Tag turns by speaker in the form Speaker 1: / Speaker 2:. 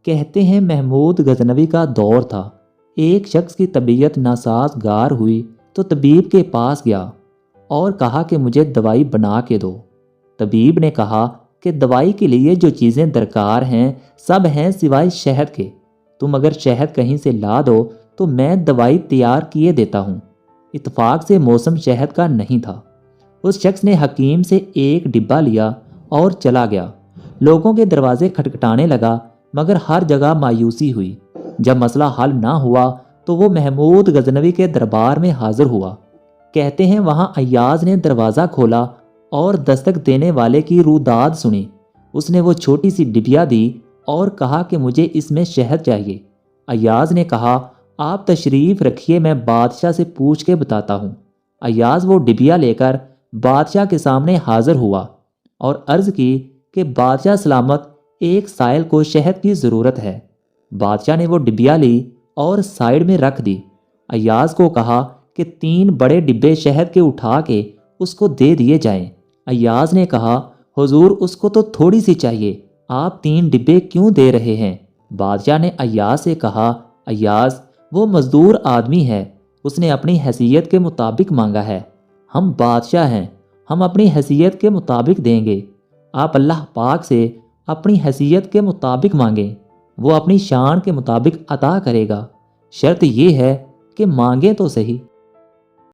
Speaker 1: کہتے ہیں محمود غزنوی کا دور تھا۔ ایک شخص کی طبیعت ناسازگار ہوئی تو طبیب کے پاس گیا اور کہا کہ مجھے دوائی بنا کے دو۔ طبیب نے کہا کہ دوائی کے لیے جو چیزیں درکار ہیں سب ہیں سوائے شہد کے، تم اگر شہد کہیں سے لا دو تو میں دوائی تیار کیے دیتا ہوں۔ اتفاق سے موسم شہد کا نہیں تھا۔ اس شخص نے حکیم سے ایک ڈبہ لیا اور چلا گیا۔ لوگوں کے دروازے کھٹکھٹانے لگا مگر ہر جگہ مایوسی ہوئی۔ جب مسئلہ حل نہ ہوا تو وہ محمود غزنوی کے دربار میں حاضر ہوا۔ کہتے ہیں وہاں ایاز نے دروازہ کھولا اور دستک دینے والے کی روداد سنی۔ اس نے وہ چھوٹی سی ڈبیا دی اور کہا کہ مجھے اس میں شہد چاہیے۔ ایاز نے کہا آپ تشریف رکھیے، میں بادشاہ سے پوچھ کے بتاتا ہوں۔ ایاز وہ ڈبیا لے کر بادشاہ کے سامنے حاضر ہوا اور عرض کی کہ بادشاہ سلامت، ایک سائل کو شہد کی ضرورت ہے۔ بادشاہ نے وہ ڈبیا لی اور سائیڈ میں رکھ دی۔ ایاز کو کہا کہ 3 بڑے ڈبے شہد کے اٹھا کے اس کو دے دیے جائیں۔ ایاز نے کہا حضور اس کو تو تھوڑی سی چاہیے، آپ 3 ڈبے کیوں دے رہے ہیں؟ بادشاہ نے ایاز سے کہا ایاز وہ مزدور آدمی ہے، اس نے اپنی حیثیت کے مطابق مانگا ہے، ہم بادشاہ ہیں، ہم اپنی حیثیت کے مطابق دیں گے۔ آپ اللہ پاک سے اپنی حیثیت کے مطابق مانگیں، وہ اپنی شان کے مطابق عطا کرے گا، شرط یہ ہے کہ مانگیں تو صحیح۔